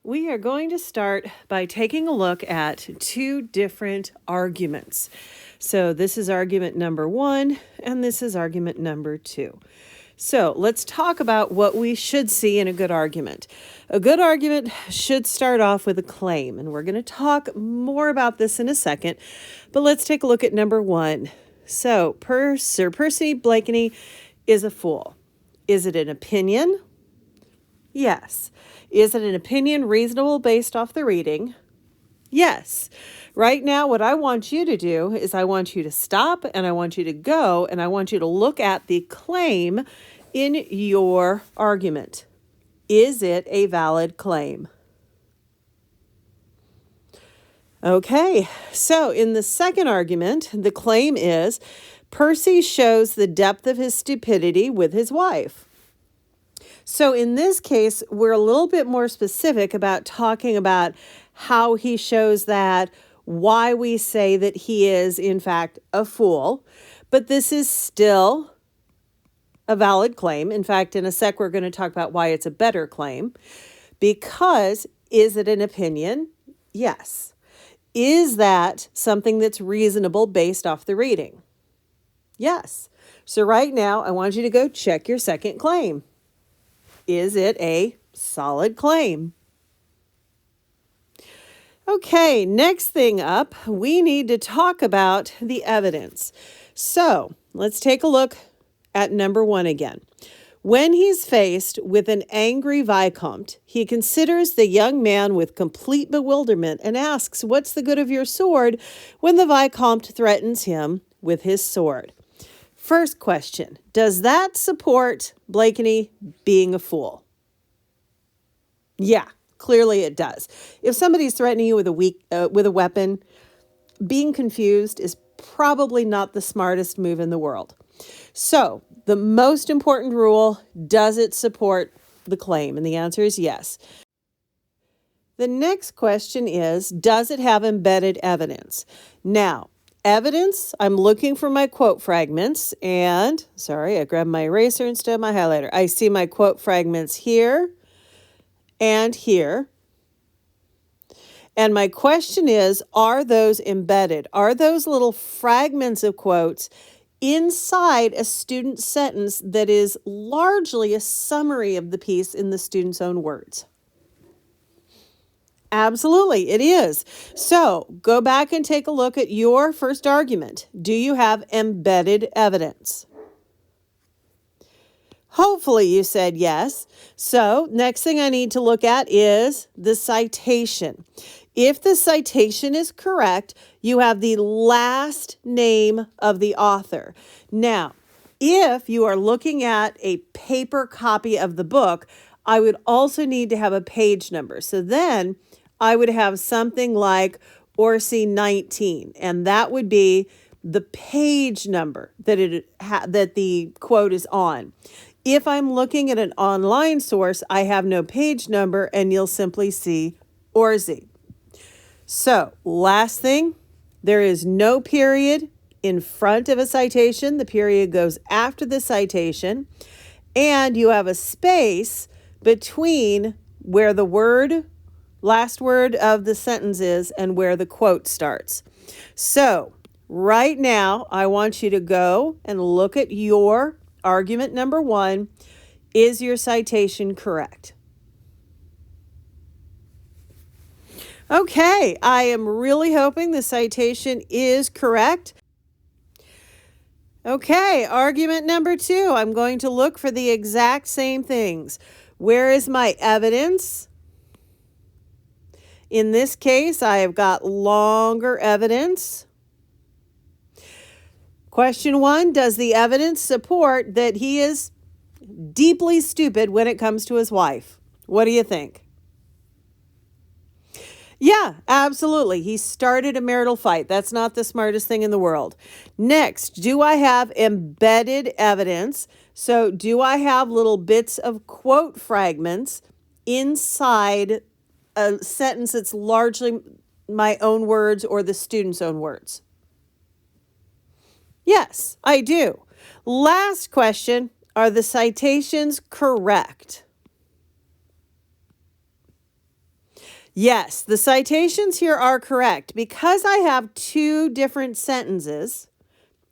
We are going to start by taking a look at two different arguments. So this is argument number 1, and this is argument number 2. So let's talk about what we should see in a good argument. A good argument should start off with a claim, and we're going to talk more about this in a second, but let's take a look at number 1. So, Sir Percy Blakeney is a fool. Is it an opinion? Yes. Is it an opinion reasonable based off the reading? Yes. Right now, what I want you to do is I want you to stop and I want you to go and I want you to look at the claim in your argument. Is it a valid claim? Okay, so in the second argument, the claim is Percy shows the depth of his stupidity with his wife. So in this case, we're a little bit more specific about talking about how he shows that, why we say that he is, in fact, a fool. But this is still a valid claim. In fact, in a sec, we're going to talk about why it's a better claim. Because, is it an opinion? Yes. Is that something that's reasonable based off the reading? Yes. So right now, I want you to go check your second claim. Is it a solid claim? Okay, next thing up, we need to talk about the evidence. So let's take a look at number 1 again. When he's faced with an angry Viscount, he considers the young man with complete bewilderment and asks, "What's the good of your sword?" when the Viscount threatens him with his sword. First question, does that support Blakeney being a fool? Yeah, clearly it does. If somebody's threatening you with a weapon, being confused is probably not the smartest move in the world. So, the most important rule, does it support the claim? And the answer is yes. The next question is, does it have embedded evidence? Now, evidence, I'm looking for my quote fragments, and, sorry, I grabbed my eraser instead of my highlighter. I see my quote fragments here and here. And my question is, are those embedded? Are those little fragments of quotes inside a student sentence that is largely a summary of the piece in the student's own words? Absolutely, it is. So go back and take a look at your first argument. Do you have embedded evidence? Hopefully you said yes. So next thing I need to look at is the citation. If the citation is correct, you have the last name of the author. Now, if you are looking at a paper copy of the book, I would also need to have a page number. So then I would have something like Orsi 19, and that would be the page number that the quote is on. If I'm looking at an online source, I have no page number, and you'll simply see Orsi. So, last thing, there is no period in front of a citation. The period goes after the citation, and you have a space between where the last word of the sentence is and where the quote starts. So, right now, I want you to go and look at your argument number 1. Is your citation correct? Okay, I am really hoping the citation is correct. Okay, argument number 2. I'm going to look for the exact same things. Where is my evidence? In this case, I have got longer evidence. Question 1, does the evidence support that he is deeply stupid when it comes to his wife? What do you think? Yeah, absolutely. He started a marital fight. That's not the smartest thing in the world. Next, do I have embedded evidence? So do I have little bits of quote fragments inside a sentence that's largely my own words or the student's own words? Yes, I do. Last question, are the citations correct? Yes, the citations here are correct. Because I have two different sentences,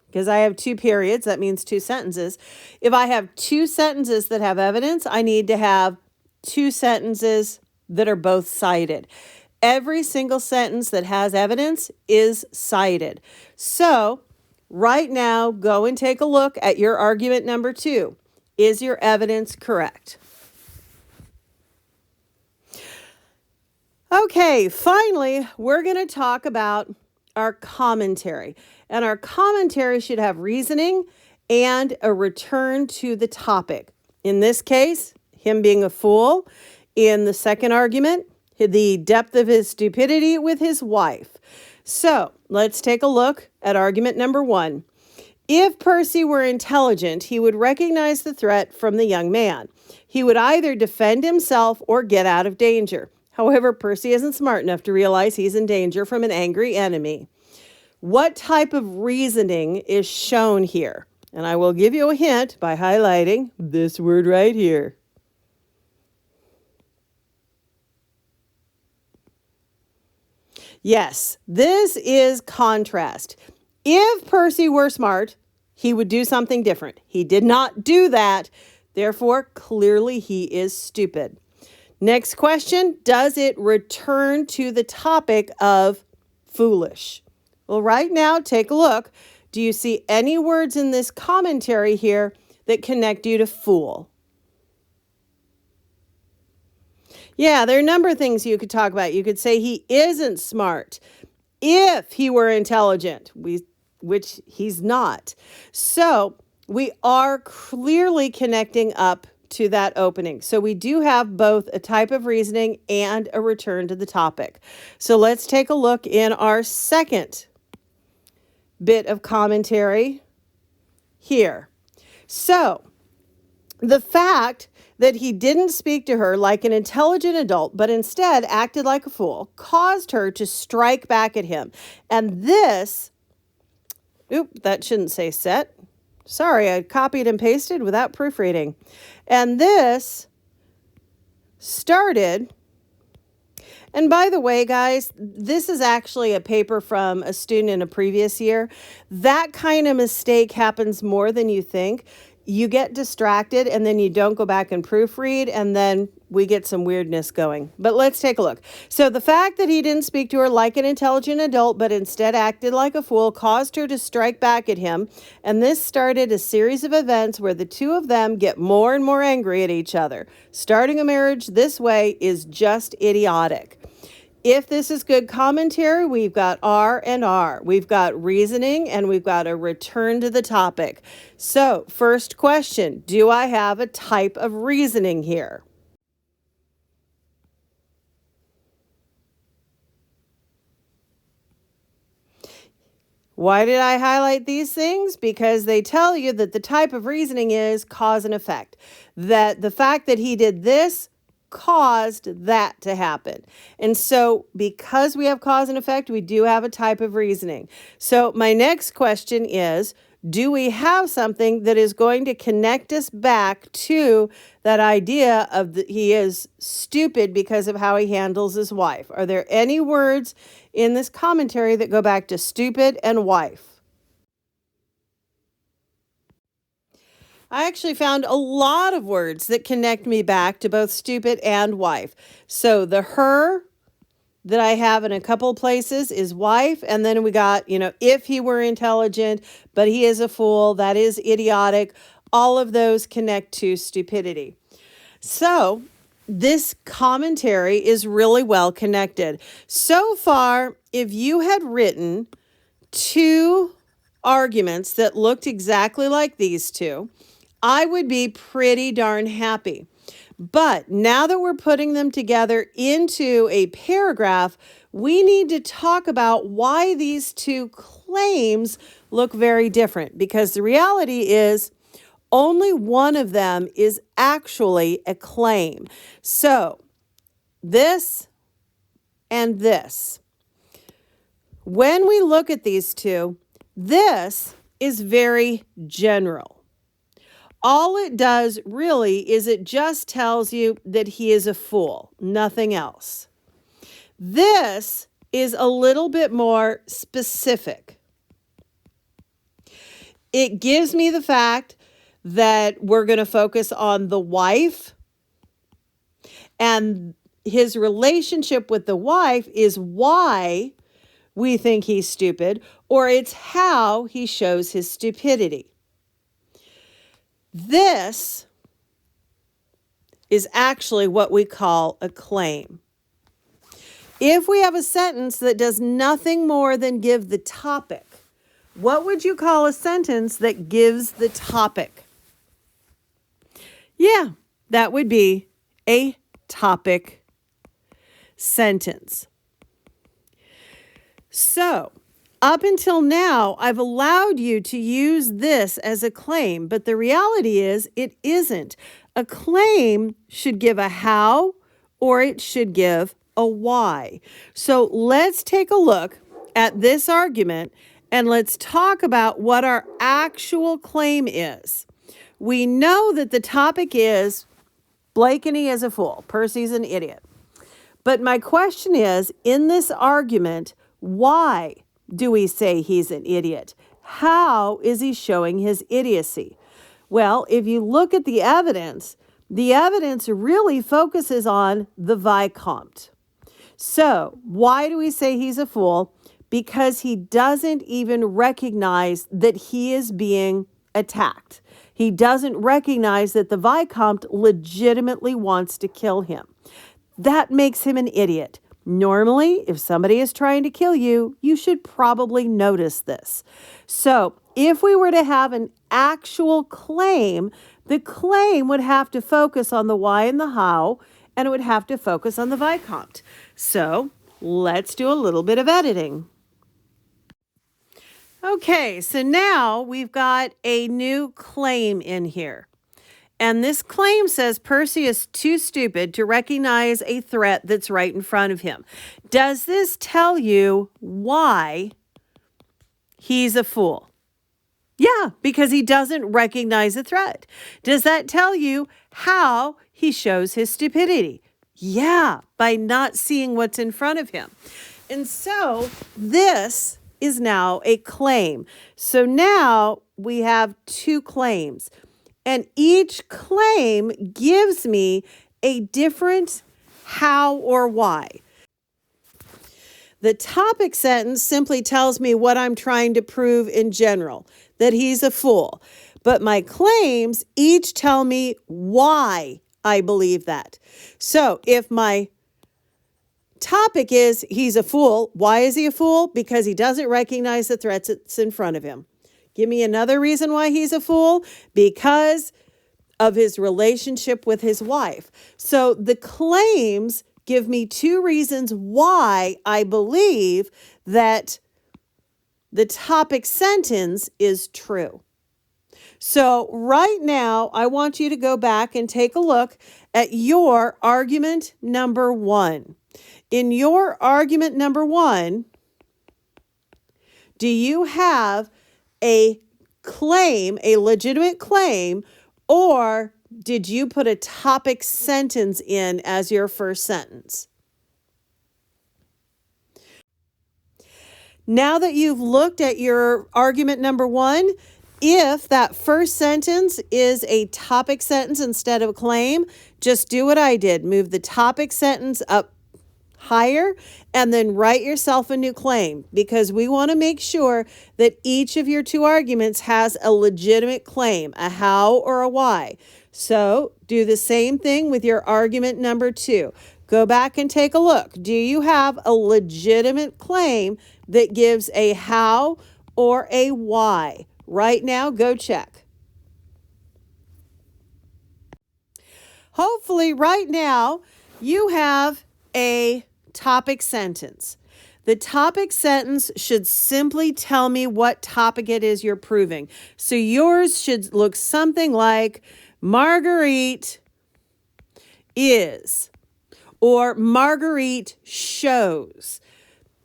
because I have two periods, that means two sentences. If I have two sentences that have evidence, I need to have two sentences that are both cited. Every single sentence that has evidence is cited. So right now, go and take a look at your argument number 2. Is your evidence correct? Okay, finally, we're going to talk about our commentary. And our commentary should have reasoning and a return to the topic. In this case, him being a fool. In the second argument, the depth of his stupidity with his wife. So let's take a look at argument number 1. If Percy were intelligent, he would recognize the threat from the young man. He would either defend himself or get out of danger. However, Percy isn't smart enough to realize he's in danger from an angry enemy. What type of reasoning is shown here? And I will give you a hint by highlighting this word right here. Yes, this is contrast. If Percy were smart, he would do something different. He did not do that. Therefore, clearly he is stupid. Next question, does it return to the topic of foolish? Well, right now, take a look. Do you see any words in this commentary here that connect you to fool? Yeah, there are a number of things you could talk about. You could say he isn't smart if he were intelligent, which he's not. So we are clearly connecting up to that opening. So we do have both a type of reasoning and a return to the topic. So let's take a look in our second bit of commentary here. So the fact that he didn't speak to her like an intelligent adult, but instead acted like a fool, caused her to strike back at him. And this, that shouldn't say set. Sorry, I copied and pasted without proofreading. And this started, and by the way, guys, this is actually a paper from a student in a previous year. That kind of mistake happens more than you think. You get distracted and then you don't go back and proofread, and then we get some weirdness going. But let's take a look. So the fact that he didn't speak to her like an intelligent adult, but instead acted like a fool, caused her to strike back at him. And this started a series of events where the two of them get more and more angry at each other. Starting a marriage this way is just idiotic. If this is good commentary, we've got R and R. We've got reasoning and we've got a return to the topic. So, first question, do I have a type of reasoning here? Why did I highlight these things? Because they tell you that the type of reasoning is cause and effect. That the fact that he did this caused that to happen. And so because we have cause and effect, we do have a type of reasoning. So my next question is, do we have something that is going to connect us back to that idea of he is stupid because of how he handles his wife? Are there any words in this commentary that go back to stupid and wife? I actually found a lot of words that connect me back to both stupid and wife. So the her that I have in a couple places is wife. And then we got, if he were intelligent, but he is a fool, that is idiotic. All of those connect to stupidity. So this commentary is really well connected. So far, if you had written two arguments that looked exactly like these two, I would be pretty darn happy. But now that we're putting them together into a paragraph, we need to talk about why these two claims look very different. Because the reality is only one of them is actually a claim. So this and this. When we look at these two, this is very general. All it does really is it just tells you that he is a fool, nothing else. This is a little bit more specific. It gives me the fact that we're going to focus on the wife, and his relationship with the wife is why we think he's stupid, or it's how he shows his stupidity. This is actually what we call a claim. If we have a sentence that does nothing more than give the topic, what would you call a sentence that gives the topic? Yeah, that would be a topic sentence. So, up until now, I've allowed you to use this as a claim, but the reality is it isn't. A claim should give a how, or it should give a why. So let's take a look at this argument and let's talk about what our actual claim is. We know that the topic is Blakeney is a fool, Percy's an idiot. But my question is, in this argument, why do we say he's an idiot? How is he showing his idiocy? Well, if you look at the evidence really focuses on the Vicomte. So, why do we say he's a fool? Because he doesn't even recognize that he is being attacked. He doesn't recognize that the Vicomte legitimately wants to kill him. That makes him an idiot. Normally, if somebody is trying to kill you, you should probably notice this. So, if we were to have an actual claim, the claim would have to focus on the why and the how, and it would have to focus on the Vicomte. So, let's do a little bit of editing. Okay, so now we've got a new claim in here. And this claim says Percy is too stupid to recognize a threat that's right in front of him. Does this tell you why he's a fool? Yeah, because he doesn't recognize a threat. Does that tell you how he shows his stupidity? Yeah, by not seeing what's in front of him. And so this is now a claim. So now we have two claims. And each claim gives me a different how or why. The topic sentence simply tells me what I'm trying to prove in general, that he's a fool. But my claims each tell me why I believe that. So if my topic is he's a fool, why is he a fool? Because he doesn't recognize the threats that's in front of him. Give me another reason why he's a fool. Because of his relationship with his wife. So the claims give me two reasons why I believe that the topic sentence is true. So right now, I want you to go back and take a look at your argument number 1. In your argument number 1, do you have a claim, a legitimate claim, or did you put a topic sentence in as your first sentence? Now that you've looked at your argument number 1, if that first sentence is a topic sentence instead of a claim, just do what I did. Move the topic sentence up higher and then write yourself a new claim, because we want to make sure that each of your two arguments has a legitimate claim, a how or a why. So do the same thing with your argument number 2. Go back and take a look. Do you have a legitimate claim that gives a how or a why? Right now, go check. Hopefully right now you have a topic sentence. The topic sentence should simply tell me what topic it is you're proving. So yours should look something like Marguerite is, or Marguerite shows.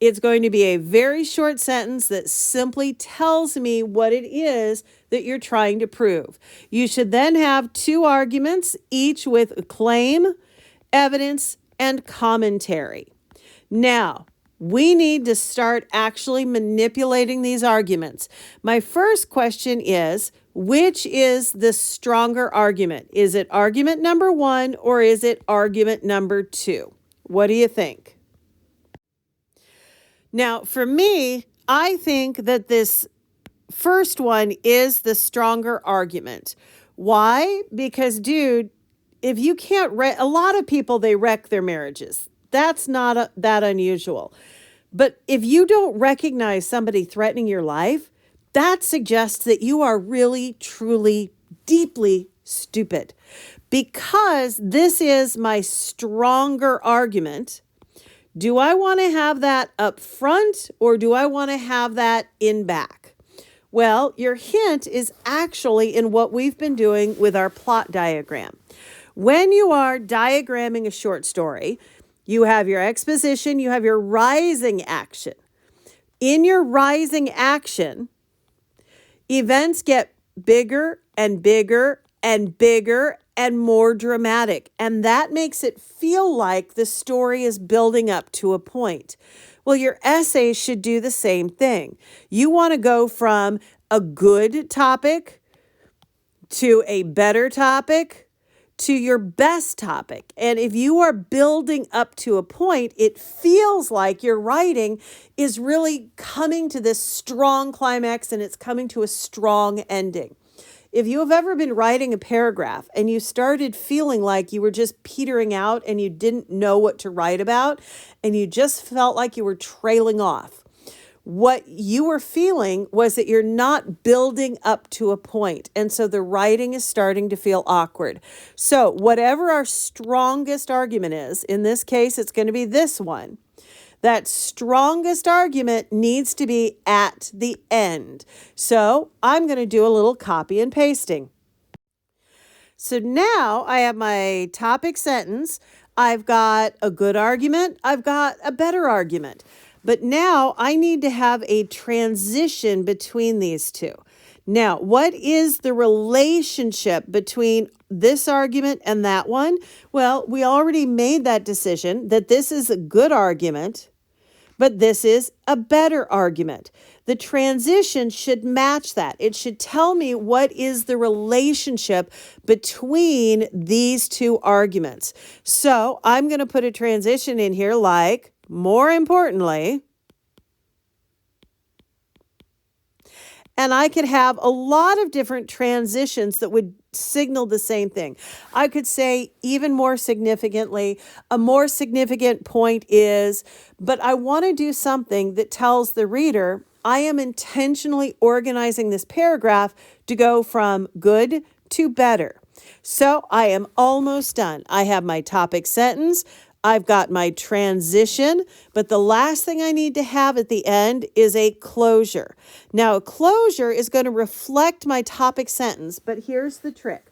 It's going to be a very short sentence that simply tells me what it is that you're trying to prove. You should then have two arguments, each with a claim, evidence, and commentary. Now, we need to start actually manipulating these arguments. My first question is, which is the stronger argument? Is it argument number 1 or is it argument number 2? What do you think? Now, for me, I think that this first one is the stronger argument. Why? Because, dude, if you can't, a lot of people, they wreck their marriages. That's not that unusual. But if you don't recognize somebody threatening your life, that suggests that you are really, truly, deeply stupid. Because this is my stronger argument. Do I want to have that up front or do I want to have that in back? Well, your hint is actually in what we've been doing with our plot diagram. When you are diagramming a short story, you have your exposition, you have your rising action. In your rising action, events get bigger and bigger and bigger and more dramatic. And that makes it feel like the story is building up to a point. Well, your essay should do the same thing. You want to go from a good topic to a better topic to your best topic. And if you are building up to a point, it feels like your writing is really coming to this strong climax and it's coming to a strong ending. If you have ever been writing a paragraph and you started feeling like you were just petering out and you didn't know what to write about and you just felt like you were trailing off, what you were feeling was that you're not building up to a point. And so the writing is starting to feel awkward. So whatever our strongest argument is, in this case, it's going to be this one. That strongest argument needs to be at the end. So I'm going to do a little copy and pasting. So now I have my topic sentence. I've got a good argument. I've got a better argument. But now I need to have a transition between these two. Now, what is the relationship between this argument and that one? Well, we already made that decision that this is a good argument, but this is a better argument. The transition should match that. It should tell me what is the relationship between these two arguments. So I'm going to put a transition in here like, more importantly, and I could have a lot of different transitions that would signal the same thing. I could say even more significantly, a more significant point is, but I want to do something that tells the reader, I am intentionally organizing this paragraph to go from good to better. So I am almost done. I have my topic sentence. I've got my transition, but the last thing I need to have at the end is a closure. Now, a closure is going to reflect my topic sentence, but here's the trick.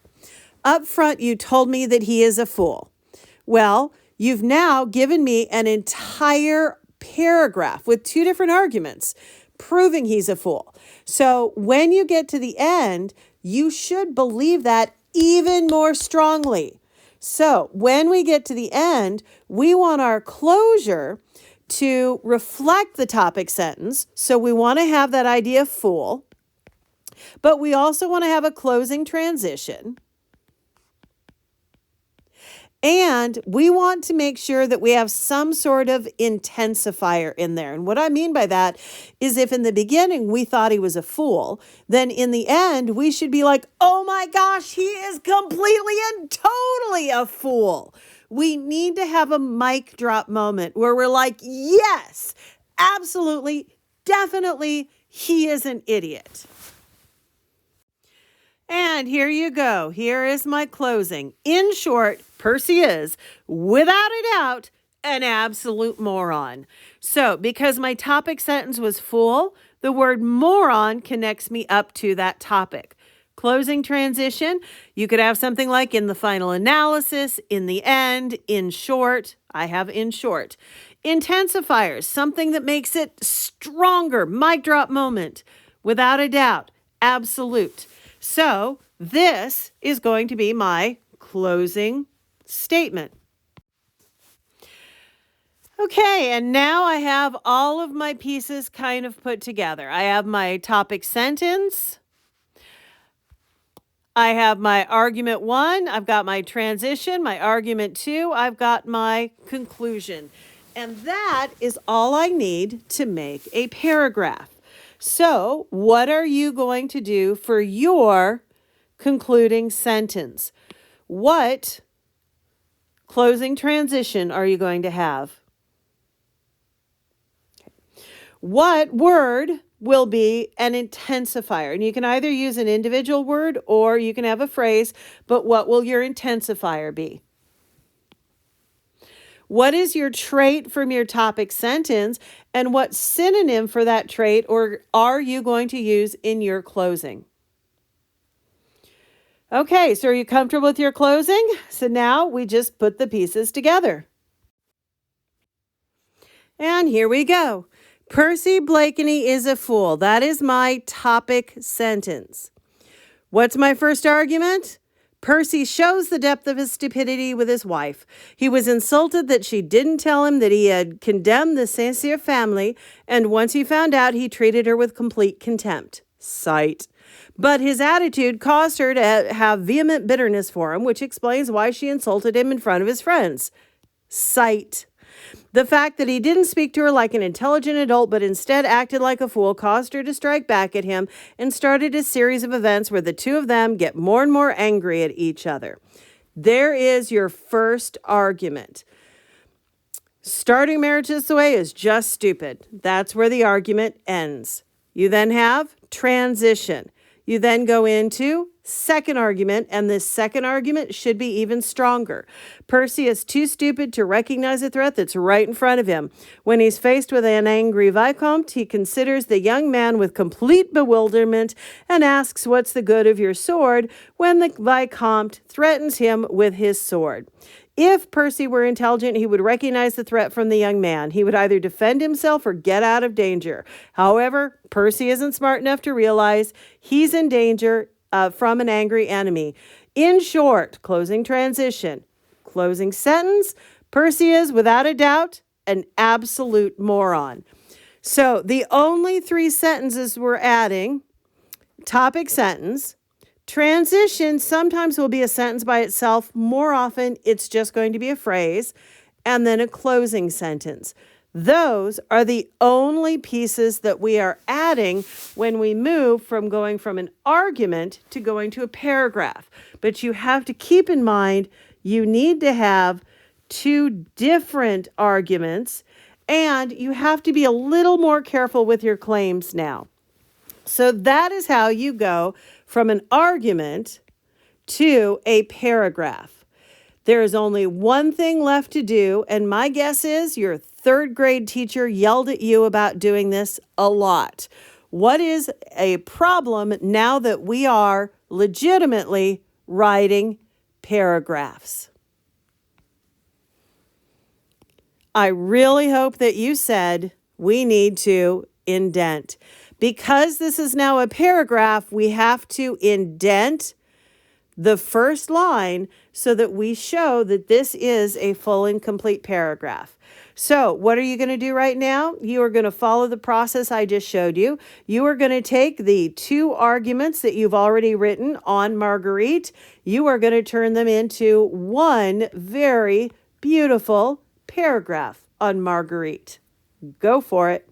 Up front, you told me that he is a fool. Well, you've now given me an entire paragraph with two different arguments proving he's a fool. So when you get to the end, you should believe that even more strongly. So when we get to the end, we want our closure to reflect the topic sentence. So we want to have that idea fool, but we also want to have a closing transition. And we want to make sure that we have some sort of intensifier in there. And what I mean by that is if in the beginning we thought he was a fool, then in the end we should be like, oh my gosh, he is completely and totally a fool. We need to have a mic drop moment where we're like, yes, absolutely, definitely, he is an idiot. And here you go. Here is my closing. In short, Percy is, without a doubt, an absolute moron. So, because my topic sentence was fool, the word moron connects me up to that topic. Closing transition, you could have something like in the final analysis, in the end, in short. I have in short. Intensifiers, something that makes it stronger. Mic drop moment. Without a doubt, absolute. So this is going to be my closing statement. Okay, and now I have all of my pieces kind of put together. I have my topic sentence. I have my argument 1, I've got my transition, my argument 2, I've got my conclusion. And that is all I need to make a paragraph. So, what are you going to do for your concluding sentence? What closing transition are you going to have? What word will be an intensifier? And you can either use an individual word or you can have a phrase, but what will your intensifier be? What is your trait from your topic sentence, and what synonym for that trait or are you going to use in your closing? Okay, so are you comfortable with your closing? So now we just put the pieces together. And here we go. Percy Blakeney is a fool. That is my topic sentence. What's my first argument? Percy shows the depth of his stupidity with his wife. He was insulted that she didn't tell him that he had condemned the St. family, and once he found out, he treated her with complete contempt. Cite. But his attitude caused her to have vehement bitterness for him, which explains why she insulted him in front of his friends. Cite. The fact that he didn't speak to her like an intelligent adult, but instead acted like a fool, caused her to strike back at him and started a series of events where the two of them get more and more angry at each other. There is your first argument. Starting marriage this way is just stupid. That's where the argument ends. You then have transition. You then go into second argument, and this second argument should be even stronger. Percy is too stupid to recognize a threat that's right in front of him. When he's faced with an angry Vicomte, he considers the young man with complete bewilderment and asks, "What's the good of your sword?" when the Vicomte threatens him with his sword. If Percy were intelligent, he would recognize the threat from the young man. He would either defend himself or get out of danger. However, Percy isn't smart enough to realize he's in danger from an angry enemy. In short, closing transition, closing sentence, Percy is, without a doubt, an absolute moron. So the only 3 sentences we're adding: topic sentence, transition sometimes will be a sentence by itself. More often, it's just going to be a phrase, and then a closing sentence. Those are the only pieces that we are adding when we move from going from an argument to going to a paragraph. But you have to keep in mind, you need to have 2 different arguments, and you have to be a little more careful with your claims now. So that is how you go from an argument to a paragraph. There is only one thing left to do, and my guess is your 3rd grade teacher yelled at you about doing this a lot. What is a problem now that we are legitimately writing paragraphs? I really hope that you said we need to indent. Because this is now a paragraph, we have to indent the first line so that we show that this is a full and complete paragraph. So what are you going to do right now? You are going to follow the process I just showed you. You are going to take the 2 arguments that you've already written on Marguerite. You are going to turn them into one very beautiful paragraph on Marguerite. Go for it.